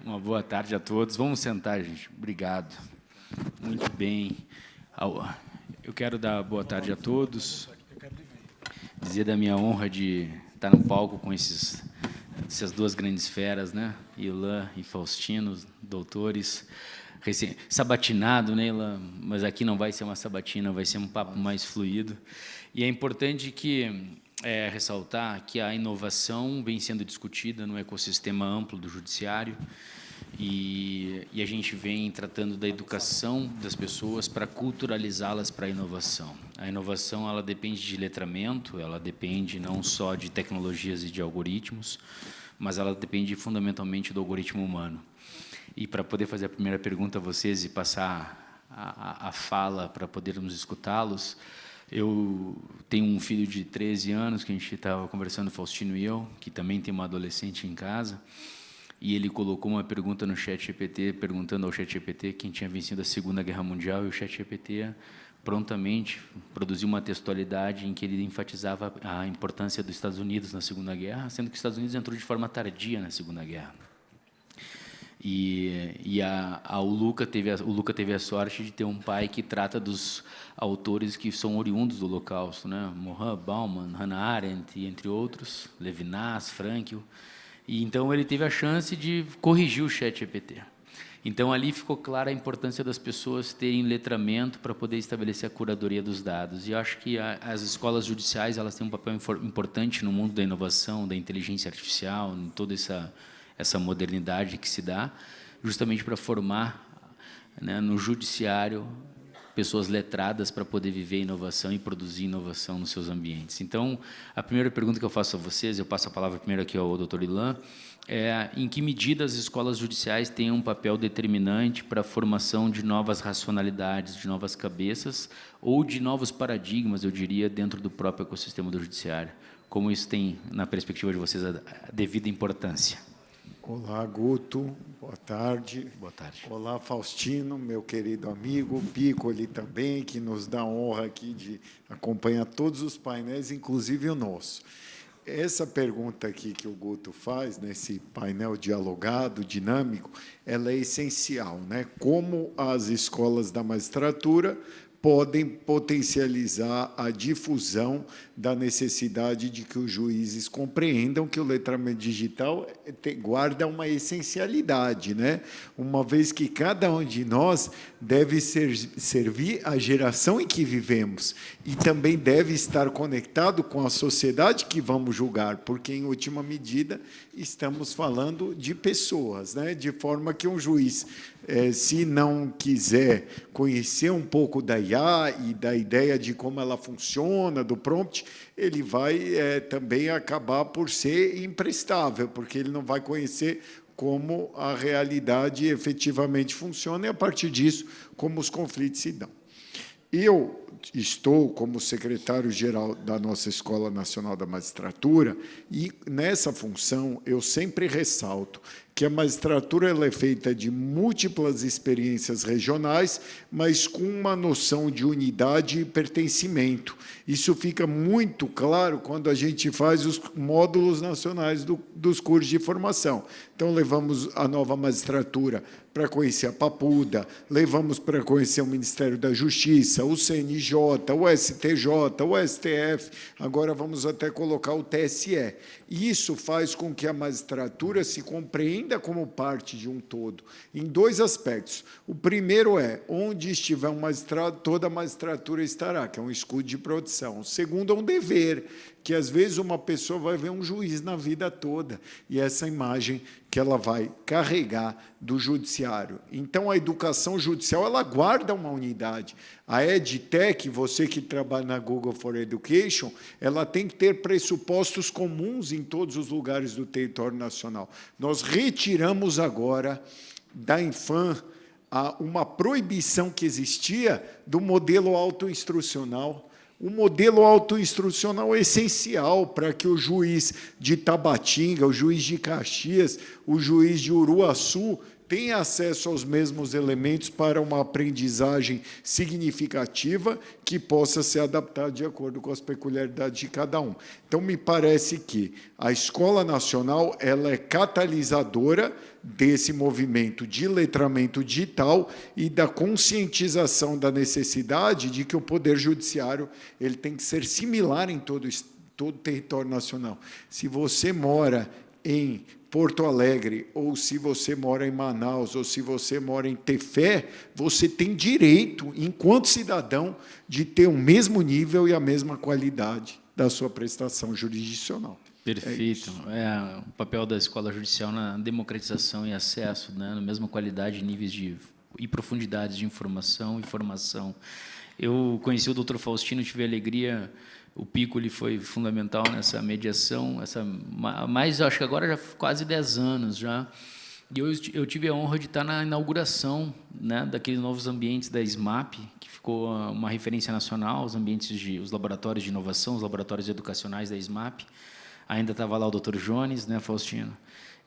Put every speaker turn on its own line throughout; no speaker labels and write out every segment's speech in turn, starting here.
Uma boa tarde a todos. Vamos sentar, gente. Obrigado. Muito bem. Eu quero dar boa tarde a todos. Dizer da minha honra de estar no palco com essas duas grandes feras, né? Ilan e Faustino, doutores. Sabatinado, né, Ilan? Mas aqui não vai ser uma sabatina, vai ser um papo mais fluido. E é importante ressaltar que a inovação vem sendo discutida no ecossistema amplo do judiciário e a gente vem tratando da educação das pessoas para culturalizá-las para a inovação. A inovação, ela depende de letramento, ela depende não só de tecnologias e de algoritmos, mas ela depende fundamentalmente do algoritmo humano. E para poder fazer a primeira pergunta a vocês e passar a fala para podermos escutá-los, eu tenho um filho de 13 anos, que a gente estava conversando, Faustino e eu, que também tem uma adolescente em casa, e ele colocou uma pergunta no ChatGPT, perguntando ao ChatGPT quem tinha vencido a Segunda Guerra Mundial, e o ChatGPT prontamente produziu uma textualidade em que ele enfatizava a importância dos Estados Unidos na Segunda Guerra, sendo que os Estados Unidos entrou de forma tardia na Segunda Guerra. O Luca teve a sorte de ter um pai que trata dos autores que são oriundos do Holocausto, né? Mohan Bauman, Hannah Arendt, entre outros, Levinas, Frankl. E então ele teve a chance de corrigir o ChatGPT. Então ali ficou clara a importância das pessoas terem letramento para poder estabelecer a curadoria dos dados. E eu acho que as escolas judiciais, elas têm um papel importante no mundo da inovação, da inteligência artificial, em toda essa modernidade que se dá, justamente para formar, né, no judiciário pessoas letradas para poder viver inovação e produzir inovação nos seus ambientes. Então, a primeira pergunta que eu faço a vocês, eu passo a palavra primeiro aqui ao Dr. Ilan, é em que medida as escolas judiciais têm um papel determinante para a formação de novas racionalidades, de novas cabeças ou de novos paradigmas, eu diria, dentro do próprio ecossistema do judiciário. Como isso tem, na perspectiva de vocês, a devida importância?
Olá, Guto. Boa tarde.
Boa tarde.
Olá, Faustino, meu querido amigo, Piccoli também, que nos dá a honra aqui de acompanhar todos os painéis, inclusive o nosso. Essa pergunta aqui que o Guto faz, nesse painel dialogado, dinâmico, ela é essencial, né? Como as escolas da magistratura podem potencializar a difusão da necessidade de que os juízes compreendam que o letramento digital guarda uma essencialidade, né? Uma vez que cada um de nós deve servir à geração em que vivemos e também deve estar conectado com a sociedade que vamos julgar, porque, em última medida, estamos falando de pessoas, né? De forma que um juiz, se não quiser conhecer um pouco da IA e da ideia de como ela funciona, do prompt, ele vai também acabar por ser imprestável, porque ele não vai conhecer como a realidade efetivamente funciona e, a partir disso, como os conflitos se dão. Eu estou como secretário-geral da nossa Escola Nacional da Magistratura e, nessa função, eu sempre ressalto que a magistratura ela é feita de múltiplas experiências regionais, mas com uma noção de unidade e pertencimento. Isso fica muito claro quando a gente faz os módulos nacionais dos cursos de formação. Então, levamos a nova magistratura para conhecer a Papuda, levamos para conhecer o Ministério da Justiça, o CNJ, o STJ, o STF, agora vamos até colocar o TSE. E isso faz com que a magistratura se compreenda como parte de um todo, em dois aspectos. O primeiro é, onde estiver um magistrado, toda a magistratura estará, que é um escudo de proteção. O segundo é um dever, que às vezes uma pessoa vai ver um juiz na vida toda, e essa imagem que ela vai carregar do judiciário. Então, a educação judicial, ela guarda uma unidade. A EdTech, você que trabalha na Google for Education, ela tem que ter pressupostos comuns em todos os lugares do território nacional. Nós retiramos agora da Infam uma proibição que existia do modelo autoinstrucional. O modelo autoinstrucional é essencial para que o juiz de Tabatinga, o juiz de Caxias, o juiz de Uruaçu tem acesso aos mesmos elementos para uma aprendizagem significativa que possa ser adaptada de acordo com as peculiaridades de cada um. Então, me parece que a Escola Nacional ela é catalisadora desse movimento de letramento digital e da conscientização da necessidade de que o Poder Judiciário ele tem que ser similar em todo o território nacional. Se você mora em Porto Alegre, ou se você mora em Manaus, ou se você mora em Tefé, você tem direito, enquanto cidadão, de ter o mesmo nível e a mesma qualidade da sua prestação jurisdicional.
Perfeito. O papel da escola judicial na democratização e acesso, né, na mesma qualidade, níveis e profundidades de informação e formação. Eu conheci o Dr. Faustino, tive a alegria, o Pico ele foi fundamental nessa mediação, mas acho que agora já quase 10 anos já. E eu tive a honra de estar na inauguração, né, daqueles novos ambientes da SMAP, que ficou uma referência nacional, os laboratórios de inovação, os laboratórios educacionais da SMAP. Ainda estava lá o Dr. Jones, né, Faustino?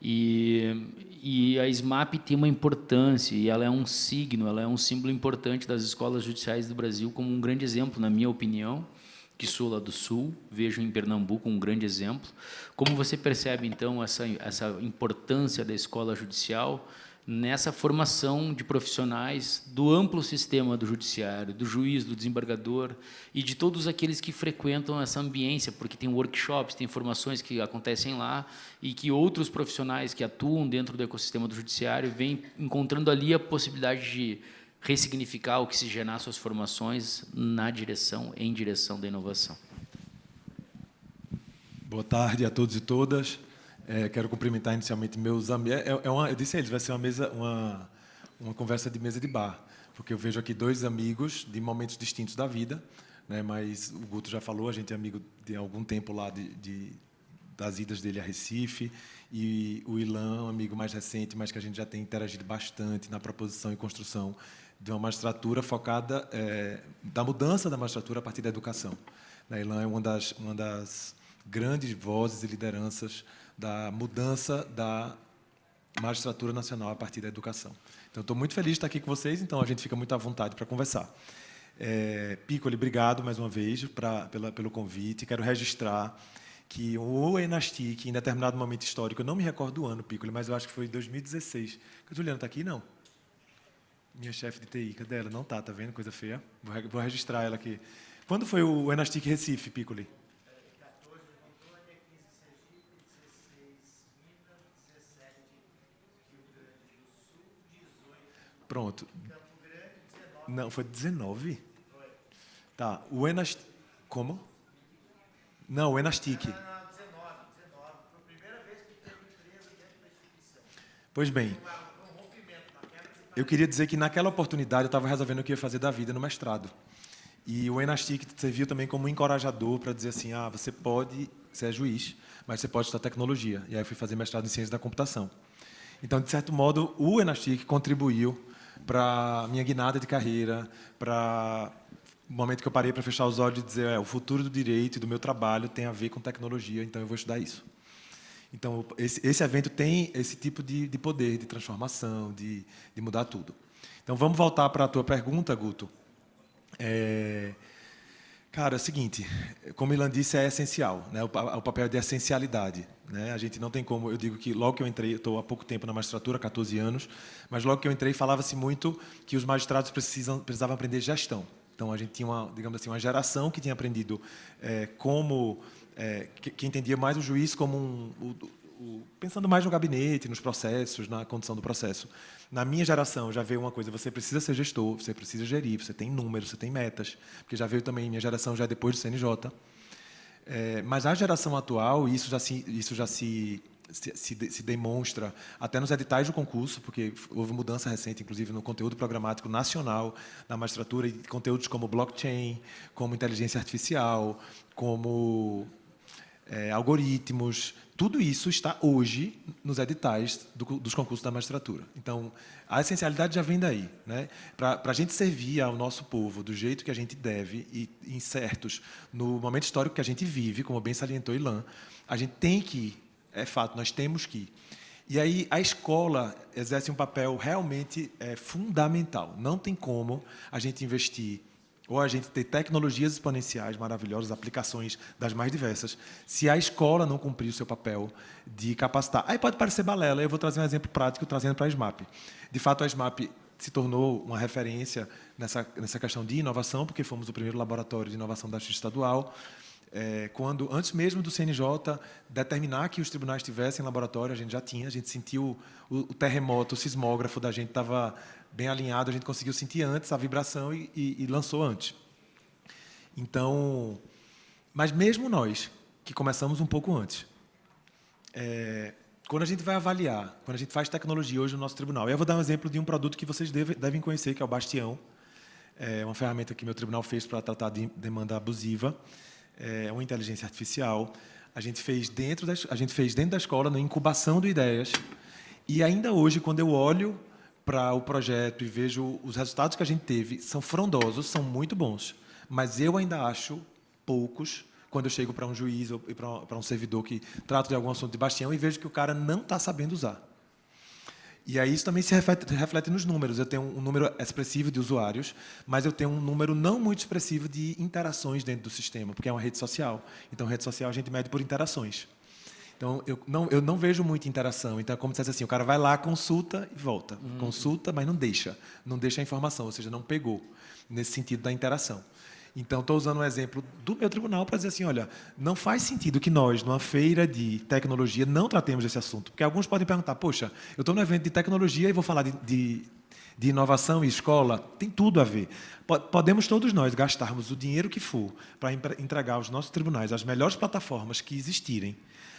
E a SMAP tem uma importância, e ela é um signo, ela é um símbolo importante das escolas judiciais do Brasil, como um grande exemplo, na minha opinião, que sou lá do Sul, vejo em Pernambuco um grande exemplo. Como você percebe, então, essa importância da escola judicial nessa formação de profissionais do amplo sistema do judiciário, do juiz, do desembargador e de todos aqueles que frequentam essa ambiência, porque tem workshops, tem formações que acontecem lá e que outros profissionais que atuam dentro do ecossistema do judiciário vêm encontrando ali a possibilidade de ressignificar, oxigenar suas formações em direção da inovação.
Boa tarde a todos e todas. Quero cumprimentar inicialmente meus amigos. Eu disse a eles, vai ser uma conversa de mesa de bar, porque eu vejo aqui dois amigos de momentos distintos da vida, né? Mas o Guto já falou, a gente é amigo de algum tempo lá das idas dele a Recife, e o Ilan, um amigo mais recente, mas que a gente já tem interagido bastante na proposição e construção de uma magistratura focada da mudança da magistratura a partir da educação. A Ilan é uma das grandes vozes e lideranças da mudança da magistratura nacional a partir da educação. Então, estou muito feliz de estar aqui com vocês, então a gente fica muito à vontade para conversar. Piccoli, obrigado mais uma vez pelo convite. Quero registrar que o Enastic, em determinado momento histórico, eu não me recordo do ano, Piccoli, mas eu acho que foi em 2016. A Juliana está aqui? Não. Minha chefe de TI, cadê ela? Não está, tá vendo? Coisa feia. Vou registrar ela aqui. Quando foi o Enastic Recife, Piccoli? Pronto. Não, foi 19? Tá. O Enastic... Como? Não, o Enastic. Não, 19. Foi a primeira vez que teve empresa dentro da instituição. Pois bem. Eu queria dizer que, naquela oportunidade, eu estava resolvendo o que ia fazer da vida no mestrado. E o Enastic serviu também como encorajador para dizer assim, você pode ser juiz, mas você pode estudar tecnologia. E aí eu fui fazer mestrado em ciência da computação. Então, de certo modo, o Enastic contribuiu para a minha guinada de carreira, para o momento que eu parei para fechar os olhos e dizer o futuro do direito e do meu trabalho tem a ver com tecnologia, então eu vou estudar isso. Então, esse evento tem esse tipo de poder, de transformação, de mudar tudo. Então, vamos voltar para a tua pergunta, Guto. Cara, é o seguinte, como o Ilan disse, é essencial, né? O papel de essencialidade, né? A gente não tem como, eu digo que logo que eu entrei, estou há pouco tempo na magistratura, 14 anos, mas logo que eu entrei falava-se muito que os magistrados precisavam aprender gestão. Então, a gente tinha, digamos assim, uma geração que tinha aprendido que entendia mais o juiz como pensando mais no gabinete, nos processos, na condução do processo. Na minha geração, já veio uma coisa, você precisa ser gestor, você precisa gerir, você tem números, você tem metas, porque já veio também, minha geração já é depois do CNJ. Mas a geração atual, isso já se demonstra até nos editais do concurso, porque houve mudança recente, inclusive, no conteúdo programático nacional da magistratura, e conteúdos como blockchain, como inteligência artificial, como algoritmos, tudo isso está hoje nos editais dos concursos da magistratura. Então, a essencialidade já vem daí, né? Para a gente servir ao nosso povo do jeito que a gente deve e incertos no momento histórico que a gente vive, como bem salientou Ilan, a gente tem que, é fato, nós temos que. E aí a escola exerce um papel realmente fundamental. Não tem como a gente investir ou a gente ter tecnologias exponenciais maravilhosas, aplicações das mais diversas, se a escola não cumprir o seu papel de capacitar. Aí pode parecer balela, eu vou trazer um exemplo prático trazendo para a SMAP. De fato, a SMAP se tornou uma referência nessa questão de inovação, porque fomos o primeiro laboratório de inovação da Justiça Estadual. Quando, antes mesmo do CNJ determinar que os tribunais tivessem laboratório, a gente sentiu o terremoto, o sismógrafo da gente estava bem alinhado, a gente conseguiu sentir antes a vibração e lançou antes. Então, mas mesmo nós, que começamos um pouco antes, quando a gente vai avaliar, quando a gente faz tecnologia hoje no nosso tribunal, eu vou dar um exemplo de um produto que vocês devem conhecer, que é o Bastião, uma ferramenta que meu tribunal fez para tratar de demanda abusiva, uma inteligência artificial. A gente fez dentro da escola, na incubação de ideias, e ainda hoje, quando eu olho para o projeto e vejo os resultados que a gente teve, são frondosos, são muito bons, mas eu ainda acho poucos quando eu chego para um juiz ou para um servidor que trata de algum assunto de Bastião e vejo que o cara não está sabendo usar. E aí isso também se reflete nos números. Eu tenho um número expressivo de usuários, mas eu tenho um número não muito expressivo de interações dentro do sistema, porque é uma rede social. Então, rede social a gente mede por interações. Então, eu não vejo muita interação. Então, é como se fosse assim, o cara vai lá, consulta e volta. Consulta, mas não deixa a informação, ou seja, não pegou, nesse sentido da interação. Então, estou usando um exemplo do meu tribunal para dizer assim, olha, não faz sentido que nós, numa feira de tecnologia, não tratemos desse assunto. Porque alguns podem perguntar, poxa, eu estou num evento de tecnologia e vou falar de inovação e escola, tem tudo a ver. Podemos todos nós gastarmos o dinheiro que for para entregar aos nossos tribunais as melhores plataformas que existirem,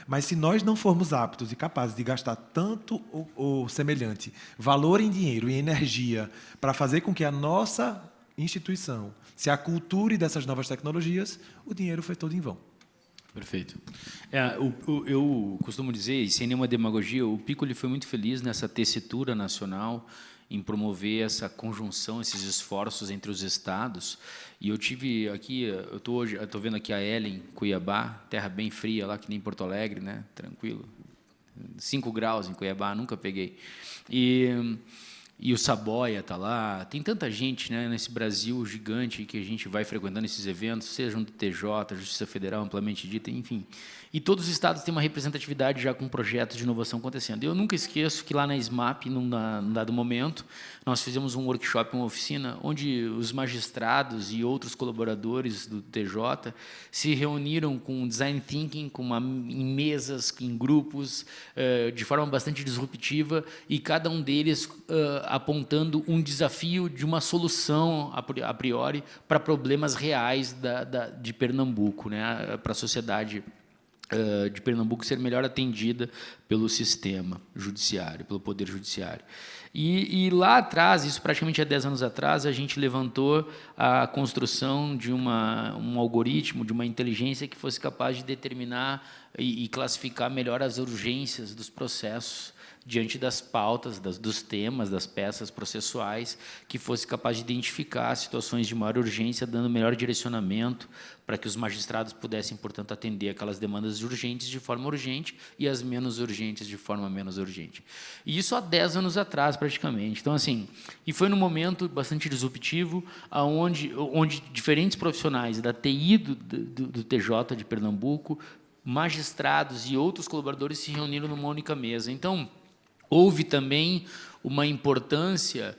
mas se nós não formos aptos e capazes de gastar tanto ou semelhante valor em dinheiro e energia para fazer com que a nossa instituição se aculture dessas novas tecnologias, o dinheiro foi todo em vão.
Perfeito. Eu costumo dizer, e sem nenhuma demagogia, o Piccoli foi muito feliz nessa tessitura nacional em promover essa conjunção, esses esforços entre os estados. E eu tive aqui, eu estou vendo aqui a Ellen, Cuiabá, terra bem fria lá, que nem Porto Alegre, né? Tranquilo. 5 graus em Cuiabá, nunca peguei. E o Saboia está lá, tem tanta gente, né, nesse Brasil gigante que a gente vai frequentando esses eventos, sejam do TJ, Justiça Federal amplamente dita, enfim. E todos os estados têm uma representatividade já com projetos de inovação acontecendo. Eu nunca esqueço que lá na SMAP, num dado momento, nós fizemos um workshop, uma oficina, onde os magistrados e outros colaboradores do TJ se reuniram com design thinking, em mesas, em grupos, de forma bastante disruptiva, e cada um deles apontando um desafio de uma solução, a priori, para problemas reais de Pernambuco, né, para a sociedade de Pernambuco ser melhor atendida pelo sistema judiciário, pelo Poder Judiciário. E lá atrás, isso praticamente há 10 anos atrás, a gente levantou a construção de um algoritmo, de uma inteligência que fosse capaz de determinar e classificar melhor as urgências dos processos diante das pautas, dos temas, das peças processuais, que fosse capaz de identificar situações de maior urgência, dando melhor direcionamento para que os magistrados pudessem, portanto, atender aquelas demandas urgentes de forma urgente e as menos urgentes de forma menos urgente. E isso há 10 anos atrás, praticamente. Então, assim, e foi num momento bastante disruptivo, onde diferentes profissionais da TI do TJ de Pernambuco, magistrados e outros colaboradores se reuniram numa única mesa. Então, houve também uma importância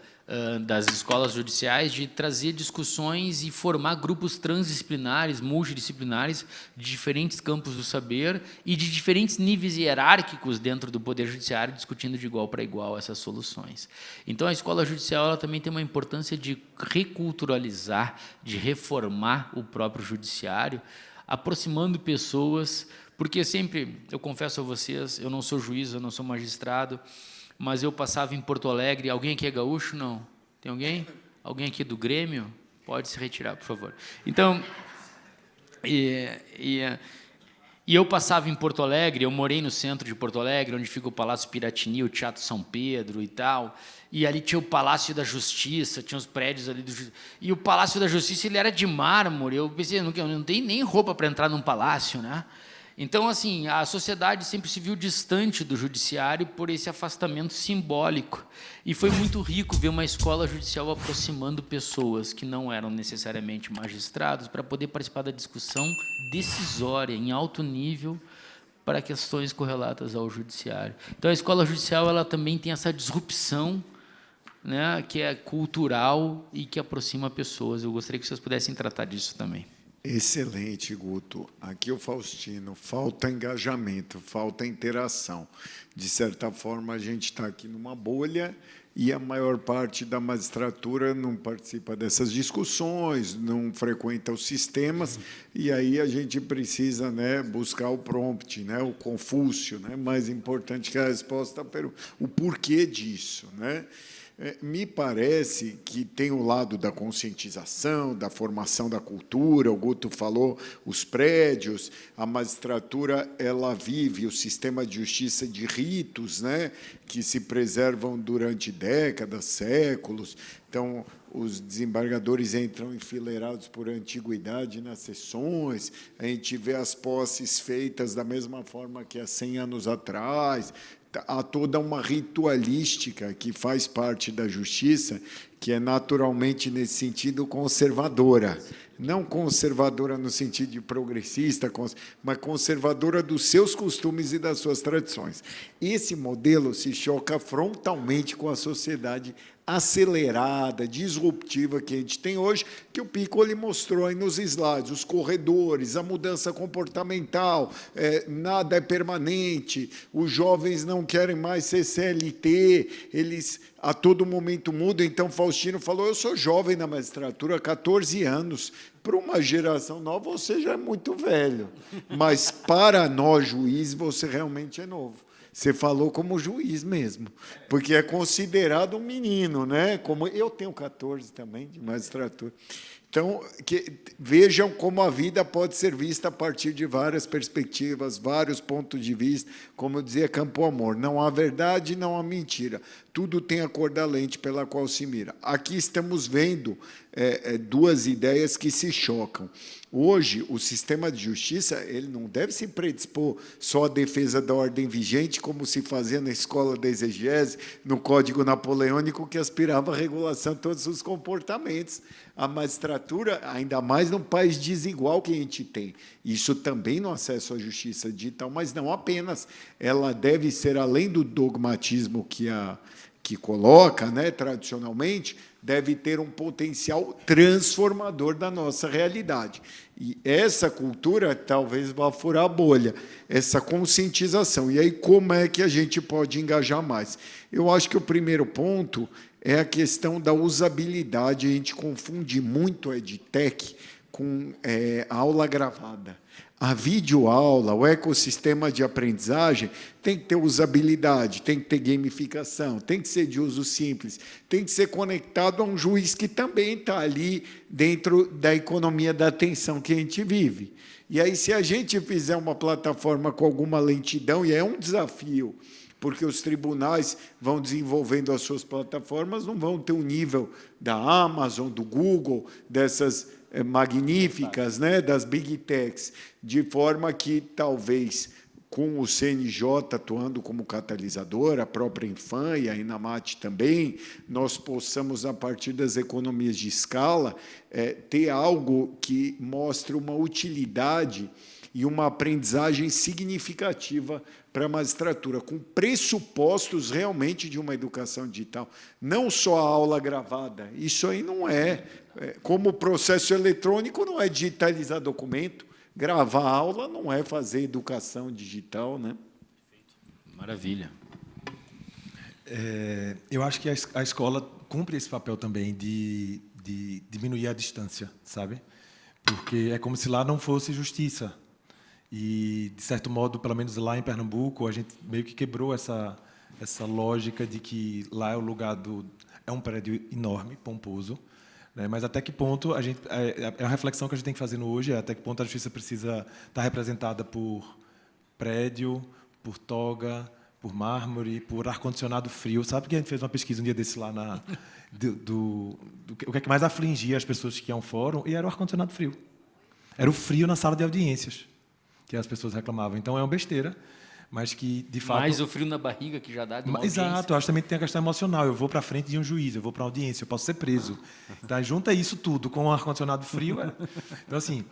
das escolas judiciais de trazer discussões e formar grupos transdisciplinares, multidisciplinares, de diferentes campos do saber e de diferentes níveis hierárquicos dentro do Poder Judiciário, discutindo de igual para igual essas soluções. Então, a escola judicial ela também tem uma importância de reculturalizar, de reformar o próprio judiciário, aproximando pessoas, porque sempre, eu confesso a vocês, eu não sou juiz, eu não sou magistrado, mas eu passava em Porto Alegre. Alguém aqui é gaúcho? Não. Tem alguém? Alguém aqui do Grêmio? Pode se retirar, por favor. Então, e eu passava em Porto Alegre, eu morei no centro de Porto Alegre, onde fica o Palácio Piratini, o Teatro São Pedro e tal, e ali tinha o Palácio da Justiça, tinha os prédios ali e o Palácio da Justiça ele era de mármore. Eu pensei, eu não tenho nem roupa para entrar num palácio, né? Então, assim, a sociedade sempre se viu distante do judiciário por esse afastamento simbólico. E foi muito rico ver uma escola judicial aproximando pessoas que não eram necessariamente magistrados para poder participar da discussão decisória, em alto nível, para questões correlatas ao judiciário. Então, a escola judicial ela também tem essa disrupção, né, que é cultural e que aproxima pessoas. Eu gostaria que vocês pudessem tratar disso também.
Excelente, Guto. Aqui o Faustino, falta engajamento, falta interação. De certa forma, a gente está aqui numa bolha e a maior parte da magistratura não participa dessas discussões, não frequenta os sistemas, e aí a gente precisa, né, buscar o prompt, né, o Confúcio, né, mais importante que a resposta, o porquê disso, né? Me parece que tem o lado da conscientização, da formação da cultura, o Guto falou, os prédios, a magistratura ela vive o sistema de justiça de ritos, né, que se preservam durante décadas, séculos. Então, os desembargadores entram enfileirados por antiguidade nas sessões, a gente vê as posses feitas da mesma forma que há 100 anos atrás. Há toda uma ritualística que faz parte da justiça, que é naturalmente, nesse sentido, conservadora. Não conservadora no sentido de progressista, mas conservadora dos seus costumes e das suas tradições. Esse modelo se choca frontalmente com a sociedade acelerada, disruptiva que a gente tem hoje, que o Piccoli mostrou aí nos slides, os corredores, a mudança comportamental, nada é permanente, os jovens não querem mais ser CLT, eles a todo momento mudam. Então, Faustino falou, eu sou jovem na magistratura há 14 anos, para uma geração nova você já é muito velho, mas para nós, juízes, você realmente é novo. Você falou como juiz mesmo, porque é considerado um menino, né? Como eu tenho 14 também de magistratura. Então, vejam como a vida pode ser vista a partir de várias perspectivas, vários pontos de vista. Como eu dizia Campo Amor, não há verdade, não há mentira. Tudo tem a cor da lente pela qual se mira. Aqui estamos vendo duas ideias que se chocam. Hoje, o sistema de justiça ele não deve se predispor só à defesa da ordem vigente, como se fazia na escola da exegese, no Código Napoleônico, que aspirava à regulação de todos os comportamentos. A magistratura, ainda mais num país desigual que a gente tem, isso também no acesso à justiça digital, mas não apenas. Ela deve ser, além do dogmatismo que coloca, né, tradicionalmente, deve ter um potencial transformador da nossa realidade. E essa cultura talvez vá furar a bolha, essa conscientização. E aí, como é que a gente pode engajar mais? Eu acho que o primeiro ponto é a questão da usabilidade. A gente confunde muito a EdTech com aula gravada. A videoaula, o ecossistema de aprendizagem tem que ter usabilidade, tem que ter gamificação, tem que ser de uso simples, tem que ser conectado a um juiz que também está ali dentro da economia da atenção que a gente vive. E aí, se a gente fizer uma plataforma com alguma lentidão, e é um desafio, porque os tribunais vão desenvolvendo as suas plataformas, não vão ter o nível da Amazon, do Google, dessas magníficas, né, das Big Techs, de forma que, talvez, com o CNJ atuando como catalisador, a própria Infam e a Inamate também, nós possamos, a partir das economias de escala, ter algo que mostre uma utilidade e uma aprendizagem significativa para a magistratura, com pressupostos realmente de uma educação digital. Não só a aula gravada, isso aí não como o processo eletrônico não é digitalizar documento, gravar aula não é fazer educação digital, né?
Maravilha.
Eu acho que a escola cumpre esse papel também de diminuir a distância, sabe? Porque é como se lá não fosse justiça. E, de certo modo, pelo menos lá em Pernambuco, a gente meio que quebrou essa lógica de que lá é o lugar é um prédio enorme, pomposo, né? Mas até que ponto a gente é uma reflexão que a gente tem que fazer hoje, até que ponto a justiça precisa estar representada por prédio, por toga, por mármore, por ar-condicionado frio. Sabe que a gente fez uma pesquisa um dia desse lá o que é que mais afligia as pessoas que iam ao fórum, e era o ar-condicionado frio. Era o frio na sala de audiências. que as pessoas reclamavam. Então, é uma besteira, mas que, de fato...
Mais o frio na barriga que já dá de uma audiência.
Exato, eu acho que também tem a questão emocional. Eu vou para frente de um juiz, eu vou para a audiência, eu posso ser preso. Então, junta isso tudo com um ar-condicionado frio. Então, assim,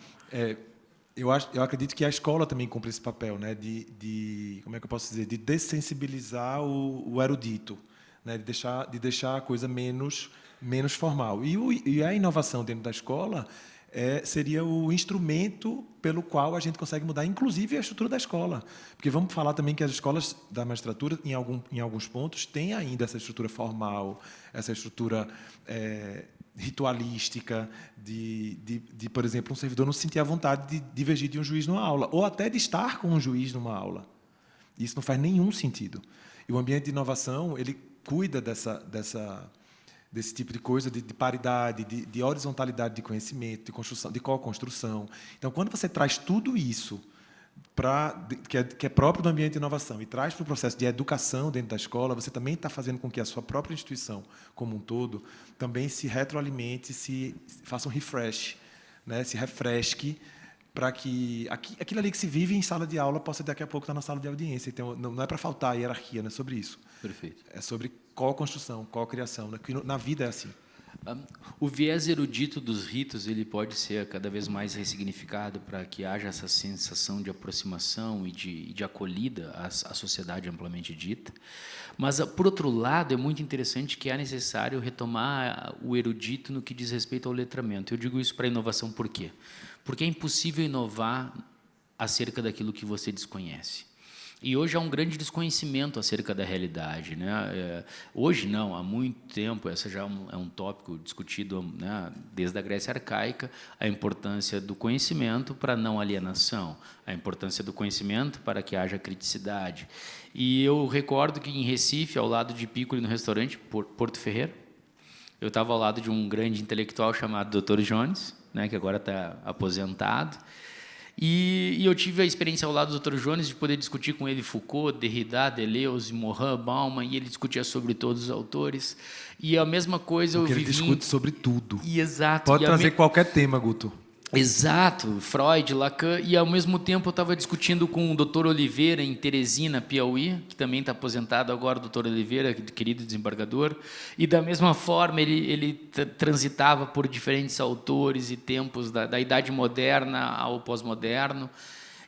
eu acredito que a escola também cumpre esse papel, né, como é que eu posso dizer, de dessensibilizar o erudito, né, de deixar a coisa menos formal. E a inovação dentro da escola seria o instrumento pelo qual a gente consegue mudar, inclusive, a estrutura da escola. Porque vamos falar também que as escolas da magistratura, em alguns pontos, têm ainda essa estrutura formal, essa estrutura ritualística, por exemplo, um servidor não se sentir à vontade de divergir de um juiz numa aula, ou até de estar com um juiz numa aula. Isso não faz nenhum sentido. E o ambiente de inovação, ele cuida desse tipo de coisa, de paridade, de horizontalidade de conhecimento, de construção, de co-construção. Então, quando você traz tudo isso que é próprio do ambiente de inovação e traz para o processo de educação dentro da escola, você também está fazendo com que a sua própria instituição, como um todo, também se retroalimente, se faça um refresh, né? Se refresque, para que aquilo ali que se vive em sala de aula possa daqui a pouco estar na sala de audiência. Então, não é para faltar a hierarquia, não é sobre isso.
Perfeito.
É sobre co-construção, co-criação, né? Que na vida é assim.
O viés erudito dos ritos ele pode ser cada vez mais ressignificado para que haja essa sensação de aproximação e de acolhida à sociedade amplamente dita. Mas, por outro lado, é muito interessante que é necessário retomar o erudito no que diz respeito ao letramento. Eu digo isso para a inovação por quê? Porque é impossível inovar acerca daquilo que você desconhece. E hoje há um grande desconhecimento acerca da realidade, né? Hoje não, há muito tempo, essa já é um tópico discutido, né, desde a Grécia arcaica, a importância do conhecimento para a não alienação, a importância do conhecimento para que haja criticidade. E eu recordo que em Recife, ao lado de Piccoli, no restaurante Porto Ferreira, eu estava ao lado de um grande intelectual chamado Dr. Jones, né, que agora está aposentado. E eu tive a experiência ao lado do Dr. Jones de poder discutir com ele Foucault, Derrida, Deleuze, Morin, Bauman, e ele discutia sobre todos os autores. E a mesma coisa
porque
eu vivi...
ele discute sobre tudo.
E exato.
Pode trazer qualquer tema, Guto.
Exato, Freud, Lacan, e ao mesmo tempo eu estava discutindo com o Dr. Oliveira em Teresina, Piauí, que também está aposentado agora, o Dr. Oliveira, querido desembargador, e da mesma forma ele transitava por diferentes autores e tempos da Idade Moderna ao pós-moderno,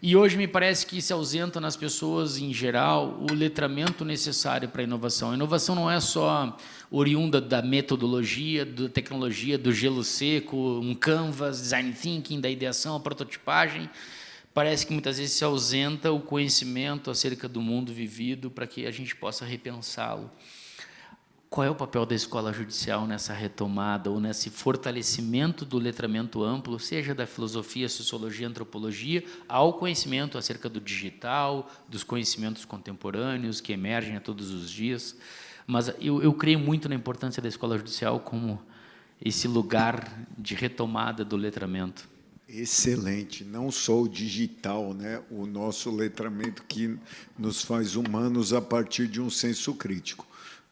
e hoje me parece que se ausenta nas pessoas em geral o letramento necessário para a inovação. A inovação não é só oriunda da metodologia, da tecnologia, do gelo seco, um canvas, design thinking, da ideação, a prototipagem. Parece que muitas vezes se ausenta o conhecimento acerca do mundo vivido para que a gente possa repensá-lo. Qual é o papel da escola judicial nessa retomada ou nesse fortalecimento do letramento amplo, seja da filosofia, sociologia, antropologia, ao conhecimento acerca do digital, dos conhecimentos contemporâneos que emergem a todos os dias? Mas eu creio muito na importância da escola judicial como esse lugar de retomada do letramento.
Excelente, não só o digital, né? O nosso letramento que nos faz humanos a partir de um senso crítico.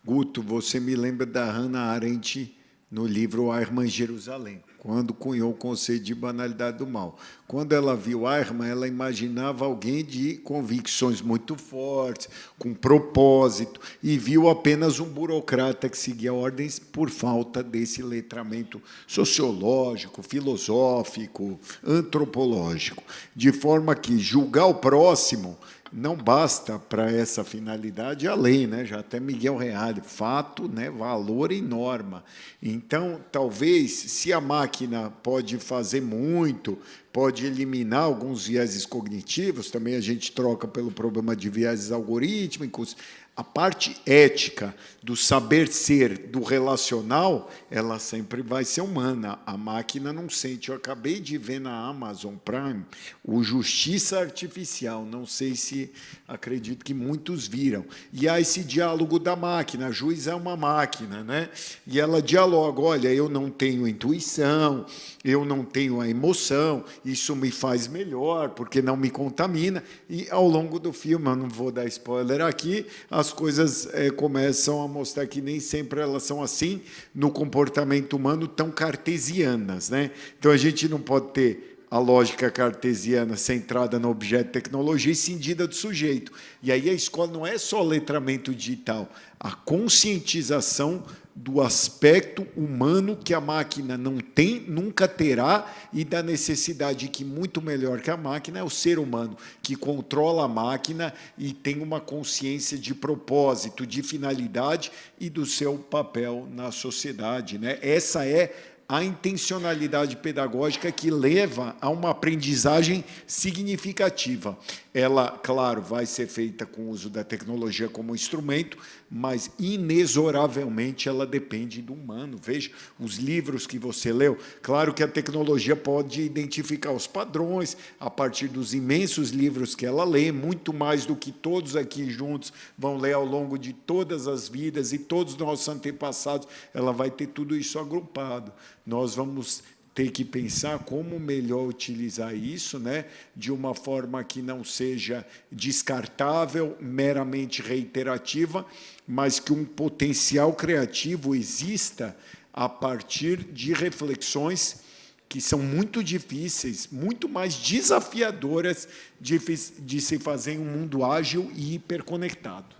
Guto, você me lembra da Hannah Arendt no livro Eichmann em Jerusalém, quando cunhou o conceito de banalidade do mal. Quando ela viu Eichmann, ela imaginava alguém de convicções muito fortes, com propósito, e viu apenas um burocrata que seguia ordens por falta desse letramento sociológico, filosófico, antropológico, de forma que julgar o próximo não basta para essa finalidade a lei, né? Já até Miguel Reale, fato, né? Valor e norma. Então, talvez, se a máquina pode fazer muito, pode eliminar alguns vieses cognitivos, também a gente troca pelo problema de vieses algorítmicos, a parte ética do saber ser, do relacional, ela sempre vai ser humana. A máquina não sente. Eu acabei de ver na Amazon Prime o Justiça Artificial. Não sei se acredito que muitos viram. E há esse diálogo da máquina. A juiz é uma máquina, né? E ela dialoga. Olha, eu não tenho intuição, eu não tenho a emoção, isso me faz melhor, porque não me contamina. E, ao longo do filme, eu não vou dar spoiler aqui, as coisas começam a mostrar que nem sempre elas são assim, no comportamento humano, tão cartesianas, né? Então, a gente não pode ter a lógica cartesiana centrada no objeto e tecnologia e cindida do sujeito. E aí a escola não é só letramento digital, a conscientização do aspecto humano que a máquina não tem, nunca terá, e da necessidade que, muito melhor que a máquina, é o ser humano, que controla a máquina e tem uma consciência de propósito, de finalidade e do seu papel na sociedade, né? Essa é a intencionalidade pedagógica que leva a uma aprendizagem significativa. Ela, claro, vai ser feita com o uso da tecnologia como instrumento, mas, inexoravelmente, ela depende do humano. Veja, os livros que você leu, claro que a tecnologia pode identificar os padrões a partir dos imensos livros que ela lê, muito mais do que todos aqui juntos vão ler ao longo de todas as vidas e todos os nossos antepassados, ela vai ter tudo isso agrupado. Nós vamos ter que pensar como melhor utilizar isso, né, de uma forma que não seja descartável, meramente reiterativa, mas que um potencial criativo exista a partir de reflexões que são muito difíceis, muito mais desafiadoras de se fazer em um mundo ágil e hiperconectado.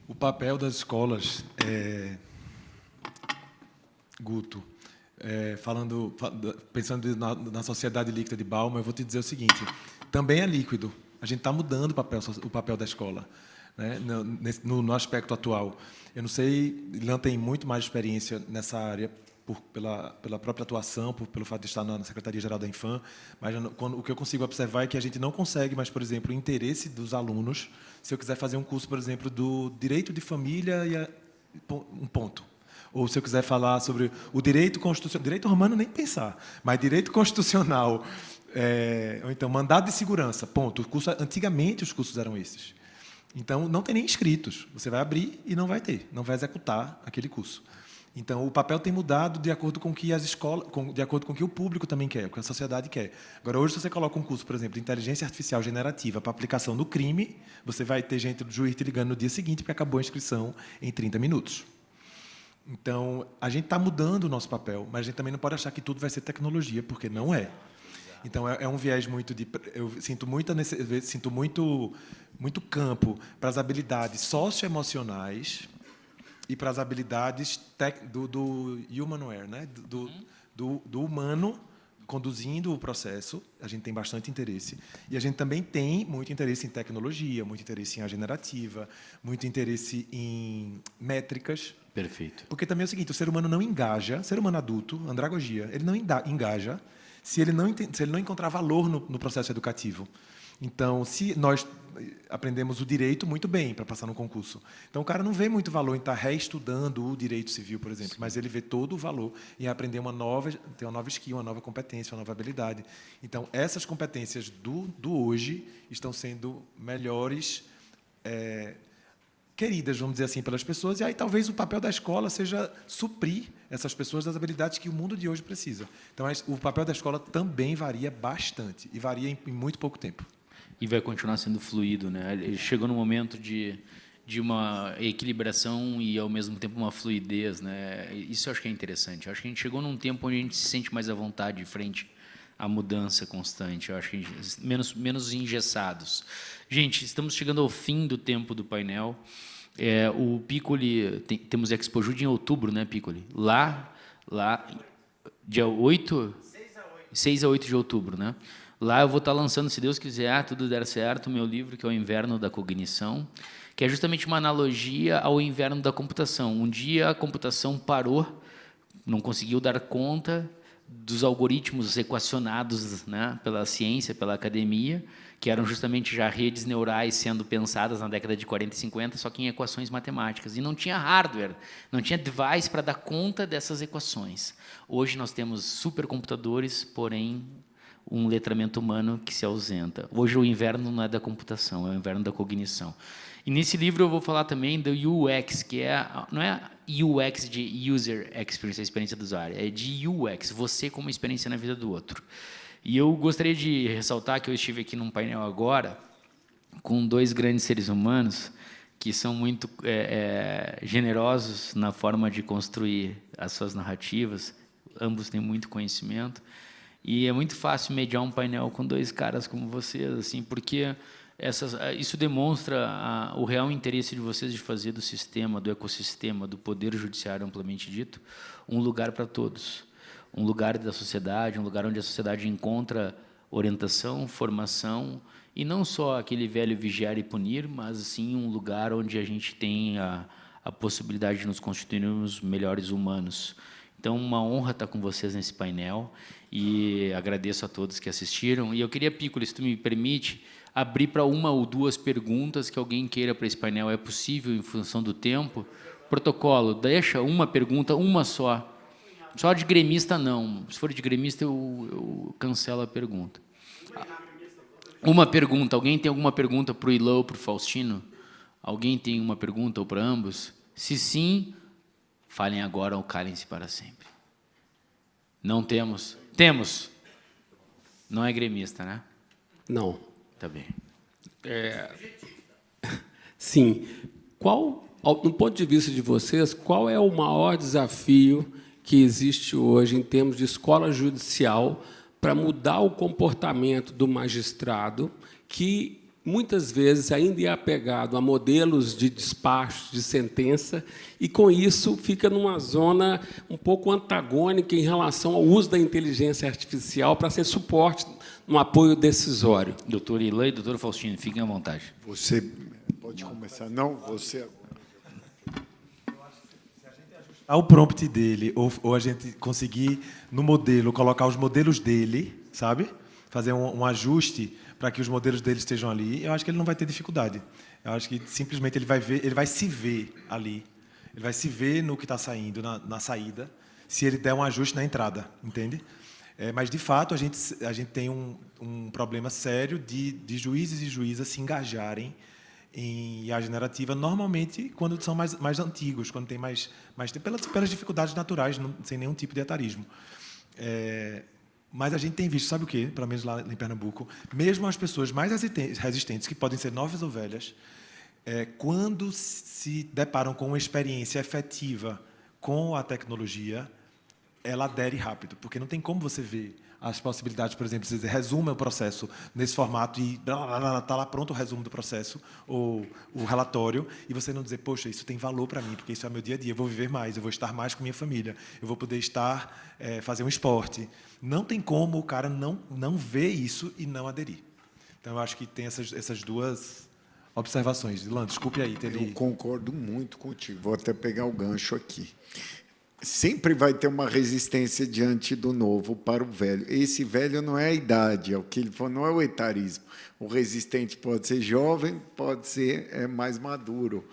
O papel das escolas, Guto, pensando na sociedade líquida de Bauman, eu vou te dizer o seguinte: também é líquido. A gente está mudando o papel da escola, né, no aspecto atual. Eu não sei, Ilan tem muito mais experiência nessa área pela própria atuação, pelo fato de estar na Secretaria-Geral da Infam, mas o que eu consigo observar é que a gente não consegue mais, por exemplo, o interesse dos alunos, se eu quiser fazer um curso, por exemplo, do direito de família um ponto. Ou se eu quiser falar sobre o direito constitucional, direito romano nem pensar, mas direito constitucional, ou então mandado de segurança, ponto. Antigamente os cursos eram esses. Então não tem nem inscritos. Você vai abrir e não vai executar aquele curso. Então o papel tem mudado de acordo com que as escolas, de acordo com o que o público também quer, o que a sociedade quer. Agora hoje, se você coloca um curso, por exemplo, de inteligência artificial generativa para aplicação no crime, você vai ter gente do juiz te ligando no dia seguinte porque acabou a inscrição em 30 minutos. Então, a gente está mudando o nosso papel, mas a gente também não pode achar que tudo vai ser tecnologia, porque não é. Então, é um viés muito de... Eu sinto muito campo para as habilidades socioemocionais e para as habilidades do humanware, né? do humano conduzindo o processo. A gente tem bastante interesse. E a gente também tem muito interesse em tecnologia, muito interesse em a generativa, muito interesse em métricas.
Perfeito.
Porque também é o seguinte, o ser humano não engaja, ser humano adulto, andragogia, ele não engaja se ele não encontrar valor no processo educativo. Então, se nós aprendemos o direito muito bem para passar no concurso, então o cara não vê muito valor em estar reestudando o direito civil, por exemplo, mas ele vê todo o valor em aprender ter uma nova skill, uma nova competência, uma nova habilidade. Então, essas competências do hoje estão sendo melhores, queridas, vamos dizer assim, pelas pessoas, e aí talvez o papel da escola seja suprir essas pessoas das habilidades que o mundo de hoje precisa. Então, o papel da escola também varia bastante, e varia em muito pouco tempo.
E vai continuar sendo fluido, né? Ele chegou no momento de uma equilibração e, ao mesmo tempo, uma fluidez, né? Isso eu acho que é interessante. Eu acho que a gente chegou num tempo onde a gente se sente mais à vontade frente à mudança constante. Eu acho que a gente, menos engessados. Gente, estamos chegando ao fim do tempo do painel. O Piccoli, temos Expo Jude em outubro, né, Piccoli? Lá, dia 8? 6 a 8 de outubro, né? Lá eu vou estar lançando, se Deus quiser, tudo der certo, o meu livro, que é o Inverno da Cognição, que é justamente uma analogia ao inverno da computação. Um dia a computação parou, não conseguiu dar conta dos algoritmos equacionados, né, pela ciência, pela academia, que eram justamente já redes neurais sendo pensadas na década de 40 e 50, só que em equações matemáticas. E não tinha hardware, não tinha device para dar conta dessas equações. Hoje nós temos supercomputadores, porém um letramento humano que se ausenta. Hoje o inverno não é da computação, é o inverno da cognição. E nesse livro eu vou falar também do UX, que não é UX de User Experience, a experiência do usuário, é de UX, você como experiência na vida do outro. E eu gostaria de ressaltar que eu estive aqui num painel agora com 2 grandes seres humanos que são muito generosos na forma de construir as suas narrativas, ambos têm muito conhecimento, E é muito fácil mediar um painel com dois caras como vocês, assim, porque isso demonstra o real interesse de vocês de fazer do sistema, do ecossistema, do poder judiciário amplamente dito, um lugar para todos, um lugar da sociedade, um lugar onde a sociedade encontra orientação, formação, e não só aquele velho vigiar e punir, mas sim um lugar onde a gente tem a possibilidade de nos constituirmos melhores humanos. Então, uma honra estar com vocês nesse painel, e agradeço a todos que assistiram. E eu queria, Piccolo, se tu me permite, abrir para uma ou duas perguntas que alguém queira para esse painel. É possível, em função do tempo? Protocolo, deixa uma pergunta, uma só. Só de gremista, não. Se for de gremista, eu cancelo a pergunta. Uma pergunta. Alguém tem alguma pergunta para o Ilã ou para o Faustino? Alguém tem uma pergunta ou para ambos? Se sim, falem agora ou calem-se para sempre. Não temos? Temos. Não é gremista, né?
Não.
Tá bem.
Sim. No ponto de vista de vocês, qual é o maior desafio que existe hoje em termos de escola judicial para mudar o comportamento do magistrado, que muitas vezes ainda é apegado a modelos de despacho, de sentença, e, com isso, fica numa zona um pouco antagônica em relação ao uso da inteligência artificial para ser suporte no apoio decisório?
Doutor Ilã e doutor Faustino, fiquem à vontade.
Você pode começar. Não, você...
O prompt dele, ou a gente conseguir, no modelo, colocar os modelos dele, sabe? Fazer um ajuste para que os modelos dele estejam ali, eu acho que ele não vai ter dificuldade. Eu acho que, simplesmente, ele vai se ver ali. Ele vai se ver no que está saindo, na saída, se ele der um ajuste na entrada, entende? Mas, de fato, a gente tem um problema sério de juízes e juízas se engajarem em IA generativa, normalmente quando são mais antigos, quando tem mais tempo, pelas dificuldades naturais, sem nenhum tipo de etarismo. Mas a gente tem visto, sabe o quê? Pelo menos lá em Pernambuco, mesmo as pessoas mais resistentes, que podem ser novas ou velhas, quando se deparam com uma experiência efetiva com a tecnologia, ela adere rápido, porque não tem como você ver as possibilidades, por exemplo, você resuma o processo nesse formato e está lá pronto o resumo do processo, ou o relatório, e você não dizer, poxa, isso tem valor para mim, porque isso é meu dia a dia, eu vou viver mais, eu vou estar mais com minha família, eu vou poder fazer um esporte. Não tem como o cara não ver isso e não aderir. Então, eu acho que tem essas duas observações. Ilã, desculpe aí.
Eu concordo muito contigo. Vou até pegar o gancho aqui. Sempre vai ter uma resistência diante do novo para o velho. Esse velho não é a idade, é o que ele falou, não é o etarismo. O resistente pode ser jovem, pode ser mais maduro.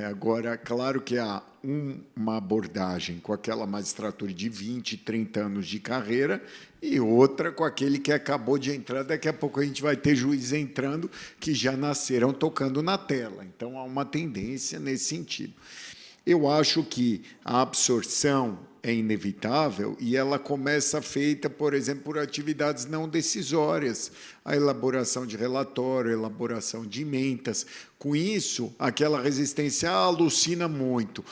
Agora, claro que há uma abordagem com aquela magistratura de 20, 30 anos de carreira e outra com aquele que acabou de entrar. Daqui a pouco a gente vai ter juízes entrando que já nasceram tocando na tela. Então, há uma tendência nesse sentido. Eu acho que a absorção é inevitável e ela começa feita, por exemplo, por atividades não decisórias, a elaboração de relatório, a elaboração de emendas. Com isso, aquela resistência alucina muito.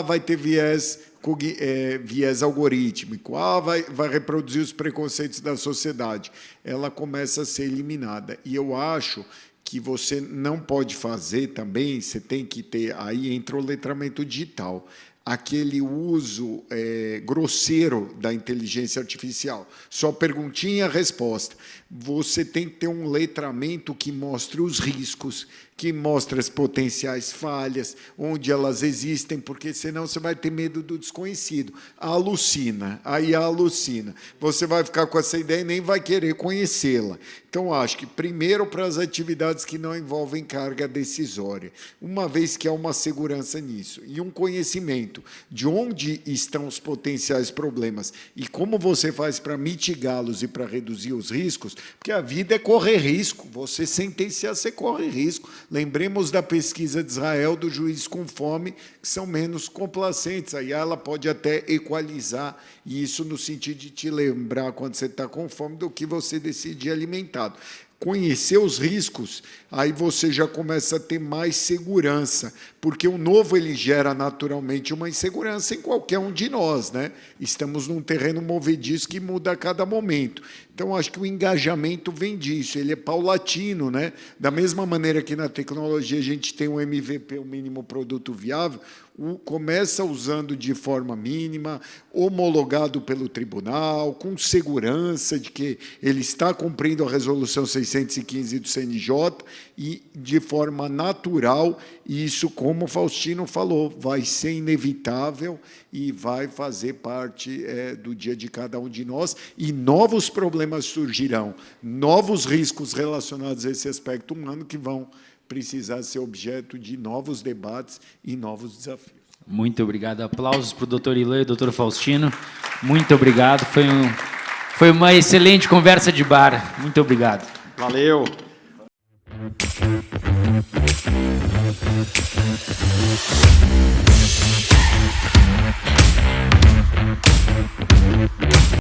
Vai ter viés algorítmico, vai reproduzir os preconceitos da sociedade. Ela começa a ser eliminada. E eu acho que você não pode fazer também, você tem que ter, aí entra o letramento digital, aquele uso grosseiro da inteligência artificial. Só perguntinha, resposta. Você tem que ter um letramento que mostre os riscos, que mostre as potenciais falhas, onde elas existem, porque senão você vai ter medo do desconhecido. Alucina, aí alucina. Você vai ficar com essa ideia e nem vai querer conhecê-la. Então, acho que, primeiro, para as atividades que não envolvem carga decisória, uma vez que há uma segurança nisso, e um conhecimento de onde estão os potenciais problemas e como você faz para mitigá-los e para reduzir os riscos, porque a vida é correr risco. Você sentenciar, você corre risco. Lembremos da pesquisa de Israel do juiz com fome, que são menos complacentes. Aí ela pode até equalizar isso no sentido de te lembrar, quando você está com fome, do que você decide alimentado. conhecer os riscos, aí você já começa a ter mais segurança, porque o novo ele gera naturalmente uma insegurança em qualquer um de nós, né? Estamos num terreno movediço que muda a cada momento. Então, acho que o engajamento vem disso, ele é paulatino, né? Da mesma maneira que na tecnologia a gente tem um MVP, o mínimo produto viável, começa usando de forma mínima, homologado pelo tribunal, com segurança de que ele está cumprindo a resolução 615 do CNJ e de forma natural, e isso, como o Faustino falou, vai ser inevitável e vai fazer parte do dia de cada um de nós, e novos problemas surgirão, novos riscos relacionados a esse aspecto humano que vão precisar ser objeto de novos debates e novos desafios.
Muito obrigado. Aplausos para o doutor Ilan e o doutor Faustino. Muito obrigado. Foi uma excelente conversa de bar. Muito obrigado.
Valeu.